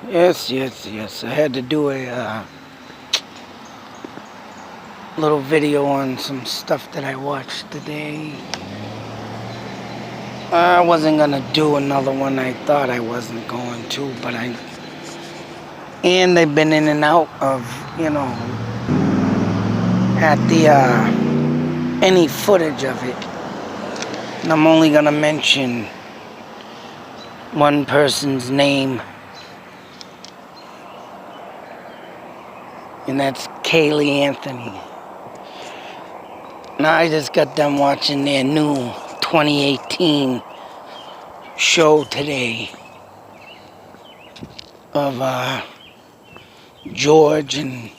Yes. I had to do a little video on some stuff that I watched today. I wasn't gonna do another one. I thought I wasn't going to, but and they've been in and out of, at the any footage of it. And I'm only gonna mention one person's name, and that's Kaylee Anthony. Now I just got done watching their new 2018 show today of George, and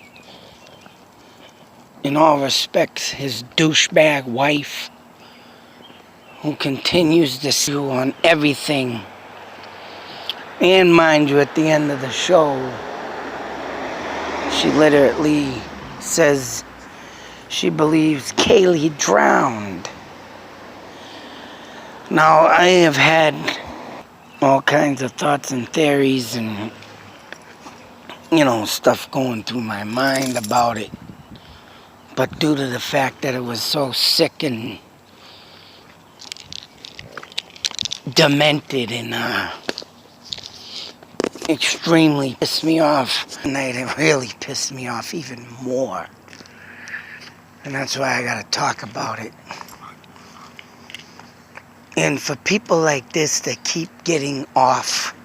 in all respects his douchebag wife, who continues to sue on everything. And mind you, at the end of the show, she literally says she believes Kaylee drowned. Now, I have had all kinds of thoughts and theories and, stuff going through my mind about it. But due to the fact that it was so sick and demented and extremely pissed me off tonight, it really pissed me off even more. And that's why I gotta talk about it. And for people like this that keep getting off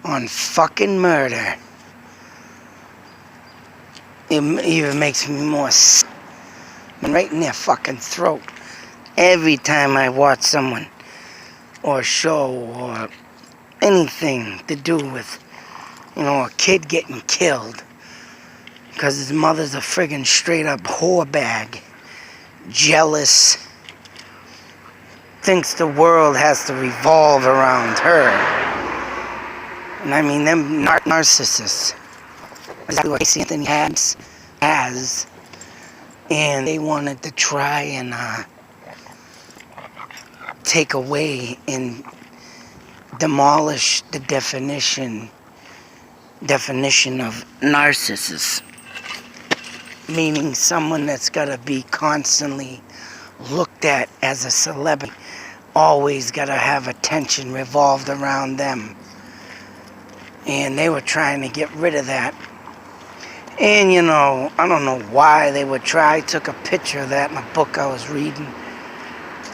on fucking murder, it even makes me more sick. Right in their fucking throat. Every time I watch someone or a show or anything to do with, a kid getting killed because his mother's a friggin' straight up whore bag, jealous, thinks the world has to revolve around her. And I mean, them narcissists. Exactly what Casey Anthony has. And they wanted to try and take away and demolish the definition of narcissist. Meaning someone that's got to be constantly looked at as a celebrity. Always got to have attention revolved around them. And they were trying to get rid of that. And I don't know why they would try. I took a picture of that in a book I was reading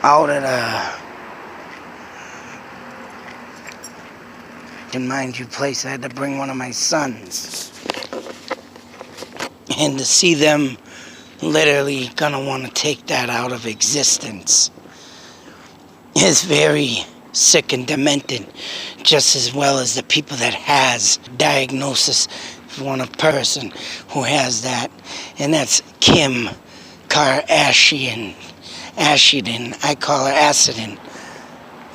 out at mind you place. I had to bring one of my sons. And to see them literally gonna want to take that out of existence is very sick and demented, just as well as the people that has diagnosis. One person who has that, and that's Kim Kardashian. I call her Acidin.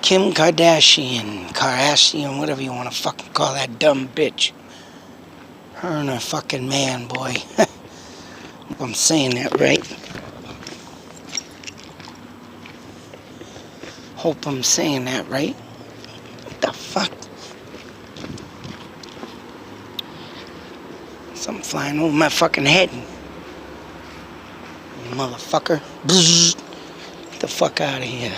Kim Kardashian, whatever you want to fucking call that dumb bitch. Her and her fucking man, boy. Hope I'm saying that right. Hope I'm saying that right. What the fuck? Something flying over my fucking head. Motherfucker. Bzzz. Get the fuck out of here.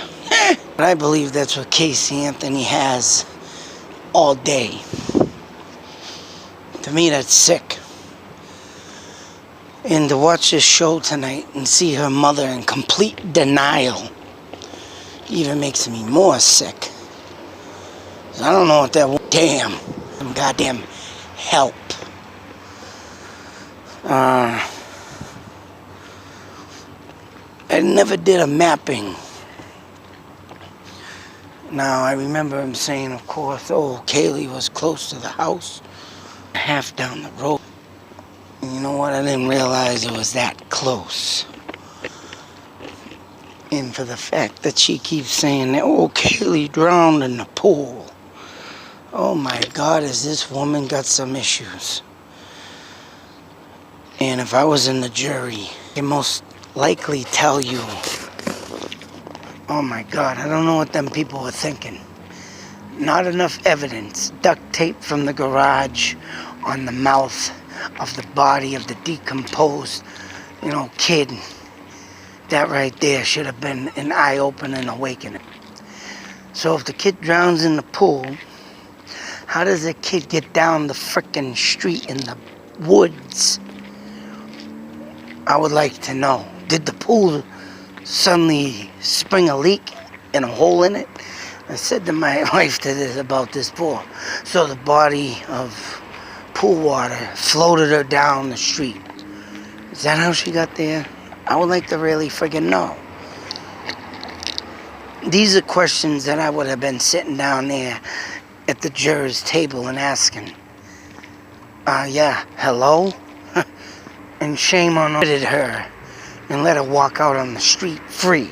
But I believe that's what Casey Anthony has all day. To me, that's sick. And to watch this show tonight and see her mother in complete denial even makes me more sick. I don't know what that some goddamn help. I never did a mapping. Now, I remember him saying, of course, Kaylee was close to the house, half down the road. And you know what? I didn't realize it was that close. And for the fact that she keeps saying that, Kaylee drowned in the pool. Oh my God, has this woman got some issues? And if I was in the jury, I'd most likely tell you, oh my God, I don't know what them people were thinking. Not enough evidence. Duct tape from the garage on the mouth of the body of the decomposed, kid. That right there should have been an eye-opening awakening. So if the kid drowns in the pool, how does a kid get down the frickin' street in the woods? I would like to know. Did the pool suddenly spring a leak and a hole in it? I said to my wife about this before. So the body of pool water floated her down the street. Is that how she got there? I would like to really friggin' know. These are questions that I would have been sitting down there at the juror's table and asking. Hello? And shame on her and let her walk out on the street free.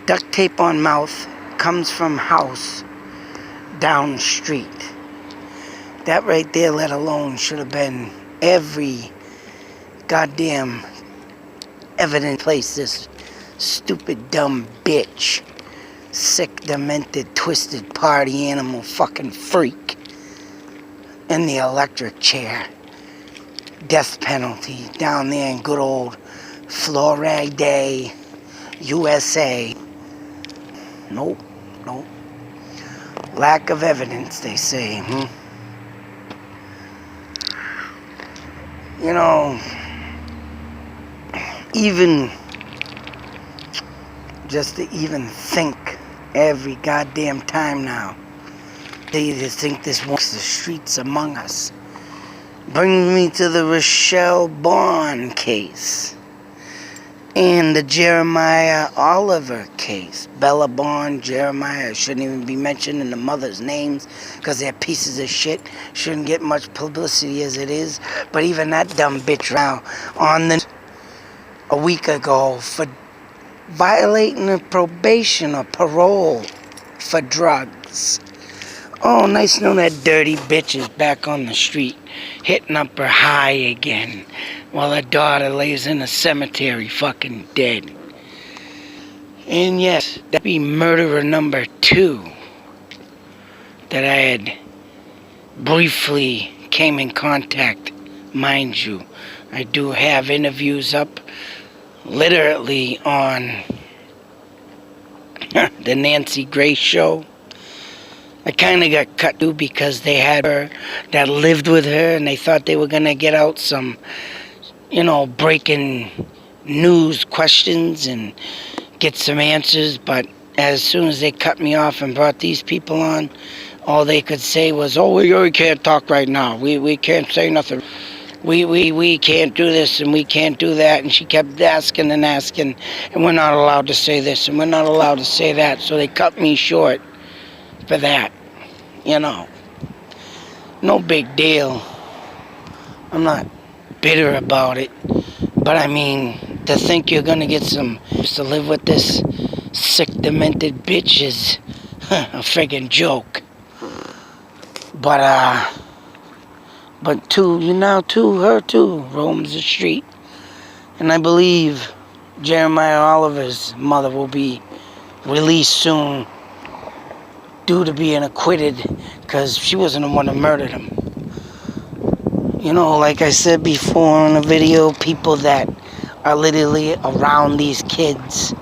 Duct tape on mouth comes from house down the street. That right there, let alone, should have been every goddamn evidence place this stupid, dumb bitch, sick, demented, twisted party animal fucking freak in the electric chair. Death penalty down there in good old Florida Day, USA. Nope. Lack of evidence, they say. Even just to even think every goddamn time now, they just think this walks the streets among us. Brings me to the Rochelle Bond case and the Jeremiah Oliver case. Bella Bond, Jeremiah shouldn't even be mentioned in the mother's names because they're pieces of shit. Shouldn't get much publicity as it is. But even that dumb bitch now on a week ago for violating a probation or parole for drugs. Oh, nice to know that dirty bitch is back on the street, hitting up her high again, while her daughter lays in a cemetery fucking dead. And yes, that'd be murderer number 2 that I had briefly came in contact, mind you. I do have interviews up literally on the Nancy Grace show. I kind of got cut too because they had her that lived with her and they thought they were going to get out some, breaking news questions and get some answers. But as soon as they cut me off and brought these people on, all they could say was, oh, we can't talk right now. We can't say nothing. We can't do this and we can't do that. And she kept asking and asking, and we're not allowed to say this and we're not allowed to say that. So they cut me short for that. No big deal. I'm not bitter about it. But I mean, to think you're gonna get some to live with this sick, demented bitch is a friggin' joke. But her too roams the street. And I believe Jeremiah Oliver's mother will be released soon due to being acquitted because she wasn't the one who murdered him. Like I said before in a video, people that are literally around these kids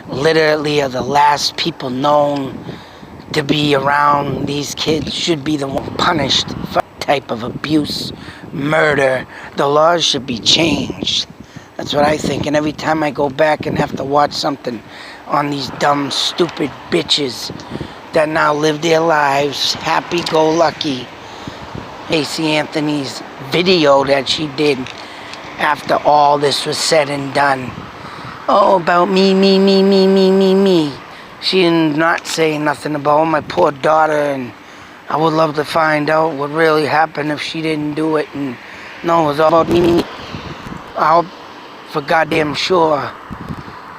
literally are the last people known to be around these kids should be the one punished for type of abuse, murder. The laws should be changed. That's what I think. And every time I go back and have to watch something on these dumb, stupid bitches that now live their lives happy-go-lucky. Casey Anthony's video that she did after all this was said and done. Oh, about me. She did not say nothing about my poor daughter, and I would love to find out what really happened if she didn't do it. And no, it was all about me. I hope for goddamn sure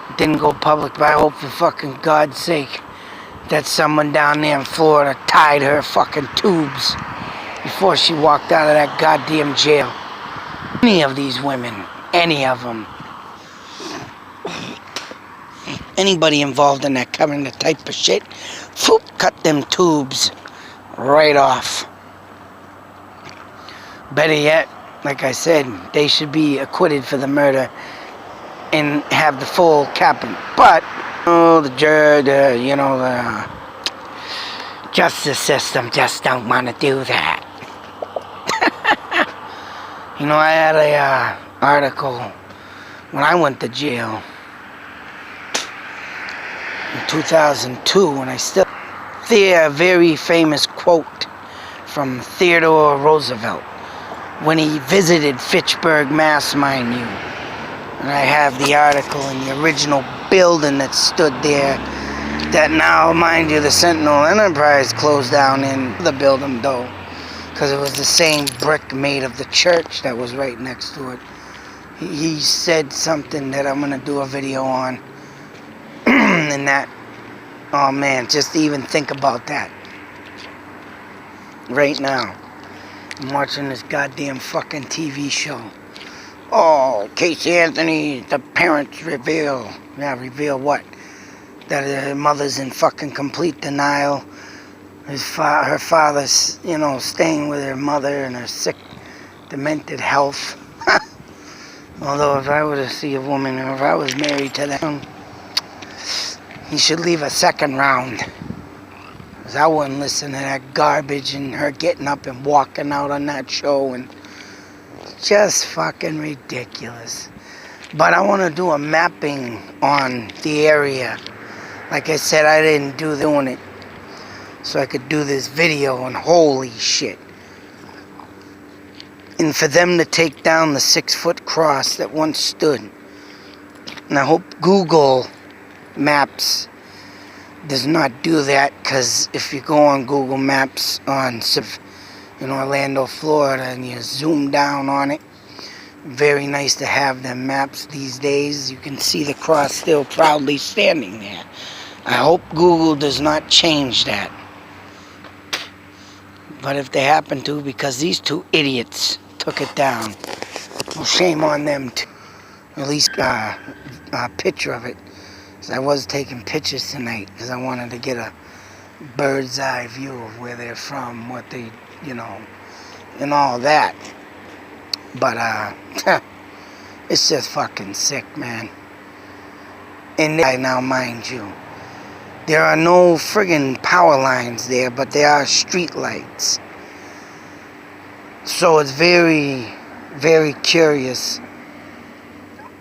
it didn't go public, but I hope for fucking God's sake that someone down there in Florida tied her fucking tubes before she walked out of that goddamn jail. Any of these women, any of them. Anybody involved in that kind of type of shit, whoop, cut them tubes right off. Better yet, like I said, they should be acquitted for the murder and have the full capping. But the justice system just don't want to do that. I had a article when I went to jail in 2002, and a very famous quote from Theodore Roosevelt when he visited Fitchburg, Mass, mind you. And I have the article in the original building that stood there, that now, mind you, the Sentinel Enterprise closed down in the building, though, because it was the same brick made of the church that was right next to it. He said something that I'm going to do a video on. And that, oh man, just to even think about that. Right now, I'm watching this goddamn fucking TV show. Oh, Casey Anthony, the parents reveal. Yeah, reveal what? That her mother's in fucking complete denial. Her father's, staying with her mother and her sick, demented health. Although if I were to see a woman, or if I was married to them, he should leave a second round. Because I wouldn't listen to that garbage and her getting up and walking out on that show. And just fucking ridiculous. But I want to do a mapping on the area. Like I said, I didn't doing it so I could do this video, and holy shit. And for them to take down the 6-foot cross that once stood. And I hope Google Maps does not do that, because if you go on Google Maps on Orlando, Florida, and you zoom down on it, very nice to have them maps these days. You can see the cross still proudly standing there. I hope Google does not change that. But if they happen to, because these two idiots took it down, well, shame on them too. At least a picture of it. So I was taking pictures tonight because I wanted to get a bird's eye view of where they're from, what they, and all that. But it's just fucking sick, man. And now, mind you, there are no friggin' power lines there, but there are street lights. So it's very, very curious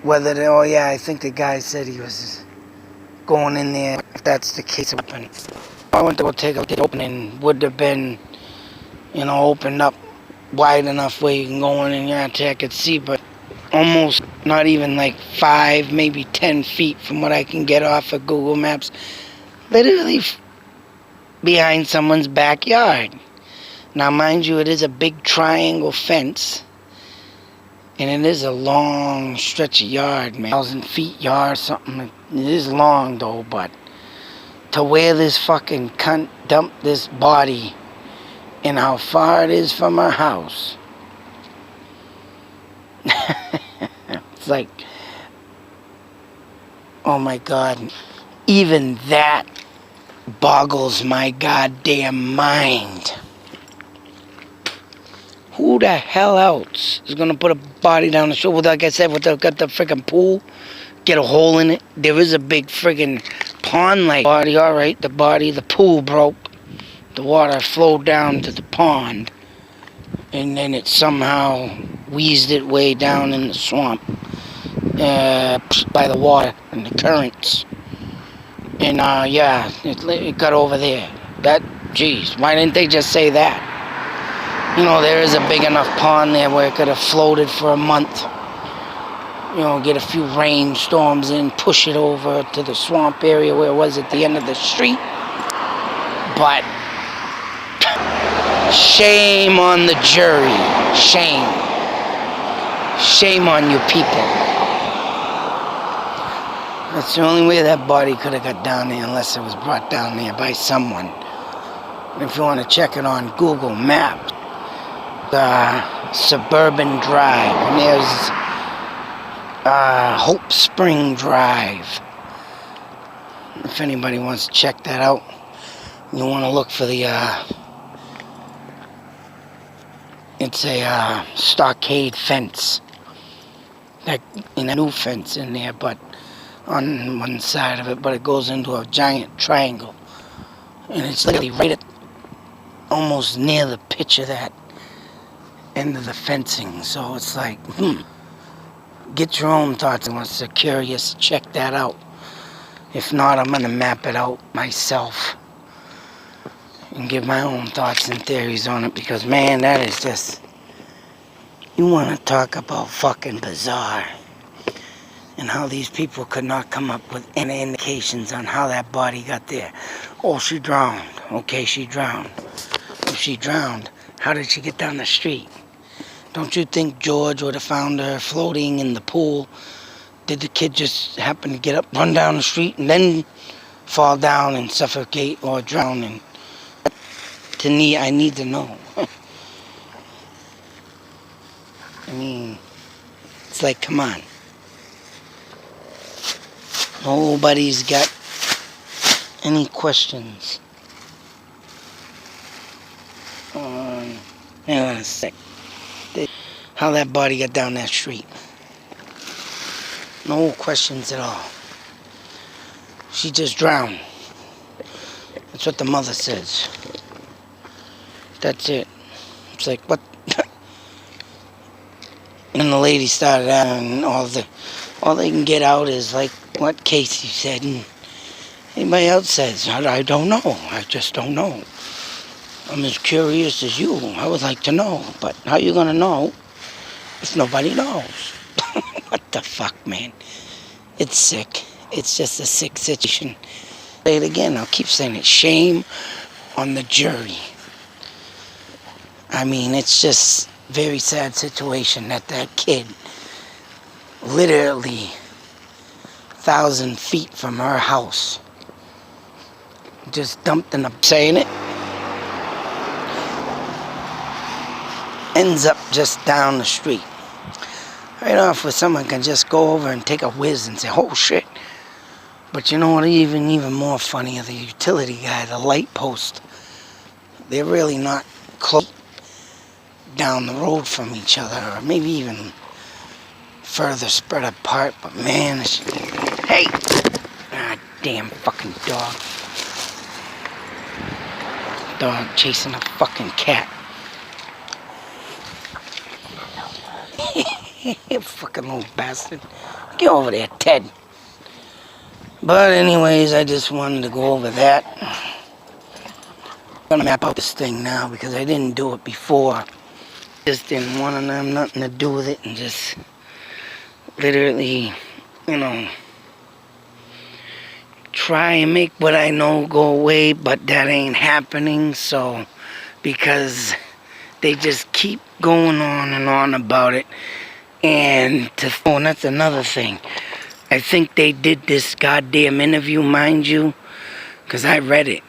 whether I think the guy said he was going in there, if that's the case. Open. I went to go take the opening, would have been, opened up wide enough where you can go in and I could see, but almost not even like 5, maybe 10 feet from what I can get off of Google Maps. Literally behind someone's backyard. Now, mind you, it is a big triangle fence, and it is a long stretch of yard, man. 1,000 feet yard, something. It is long, though, but to where this fucking cunt dumped this body and how far it is from her house. It's like, oh my God. Even that boggles my goddamn mind. Who the hell else is gonna put a body down the shore? Well, like I said, got the freaking pool, get a hole in it. There is a big friggin' pond-like body. All right, the pool broke. The water flowed down to the pond, and then it somehow wheezed it way down in the swamp by the water and the currents. And it got over there. Geez, why didn't they just say that? There is a big enough pond there where it could have floated for a month. Get a few rainstorms in, push it over to the swamp area where it was at the end of the street. But shame on the jury. Shame. Shame on you people. That's the only way that body could have got down there, unless it was brought down there by someone. If you want to check it on Google Maps, Suburban Drive, and there's Hope Spring Drive. If anybody wants to check that out, you want to look for the, it's a stockade fence. That, in a new fence in there, but on one side of it, but it goes into a giant triangle. And it's literally right at, almost near the pitch of that end of the fencing. So it's like, get your own thoughts unless you're curious. Check that out. If not, I'm going to map it out myself and give my own thoughts and theories on it, because man, that is just, you want to talk about fucking bizarre, and how these people could not come up with any indications on how that body got there. Oh, she drowned. Okay, she drowned. If she drowned, how did she get down the street? Don't you think George would have found her floating in the pool? Did the kid just happen to get up, run down the street, and then fall down and suffocate or drown? And to me, I need to know. I mean, it's like, come on. Nobody's got any questions on, hang on a sec, how that body got down that street. No questions at all. She just drowned. That's what the mother says. That's it. It's like, what? And the lady started out, and all they can get out is like what Casey said, and anybody else says. I don't know. I just don't know. I'm as curious as you. I would like to know, but how you gonna know if nobody knows? What the fuck, man? It's sick. It's just a sick situation. Say it again. I'll keep saying it. Shame on the jury. I mean, it's just very sad situation that kid, literally 1,000 feet from her house, just dumped in a, saying it, ends up just down the street. Right off where someone can just go over and take a whiz and say, oh shit. But you know what, even more funny, the utility guy, the light post, they're really not close down the road from each other, or maybe even further spread apart, but man, hey! Ah, damn fucking dog. Dog chasing a fucking cat. You fucking little bastard. Get over there, Ted. But anyways, I just wanted to go over that. I'm gonna map out this thing now because I didn't do it before. Just didn't want to have nothing to do with it, and just literally, you know, try and make what I know go away, but that ain't happening. So, because they just keep going on and on about it, and that's another thing. I think they did this goddamn interview, mind you, because I read it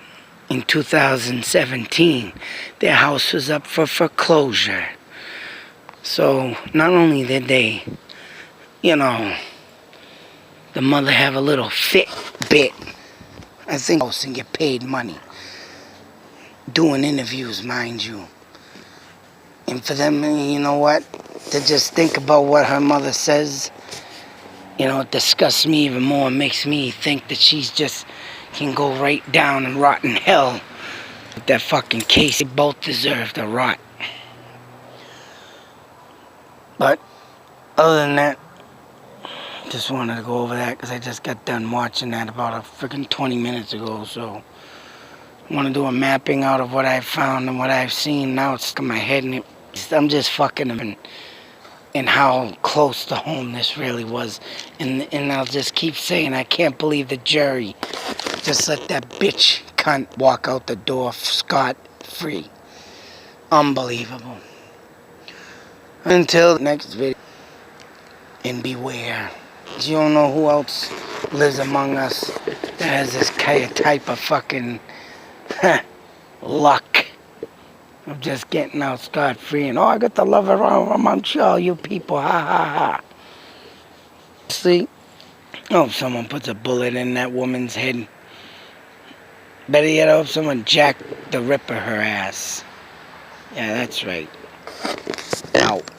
in 2017. Their house was up for foreclosure. So not only did they, you know, the mother have a little fit bit, I think, and get paid money doing interviews, mind you. And for them, you know what, to just think about what her mother says, you know, it disgusts me even more. It makes me think that she's just can go right down and rot in hell with that fucking case. They both deserve to rot. But other than that, just wanted to go over that because I just got done watching that about a freaking 20 minutes ago. So I want to do a mapping out of what I've found and what I've seen. Now it's in my head, and I'm just fucking them and how close to home this really was. And I'll just keep saying, I can't believe the jury just let that bitch cunt walk out the door scot-free. Unbelievable. Until the next video, and beware. You don't know who else lives among us that has this type of fucking luck of just getting out scot-free, and oh, I got the love around amongst all you people, ha ha ha. See? Oh, someone puts a bullet in that woman's head. Better yet, I hope someone Jack the Ripper her ass. Yeah, that's right. Out.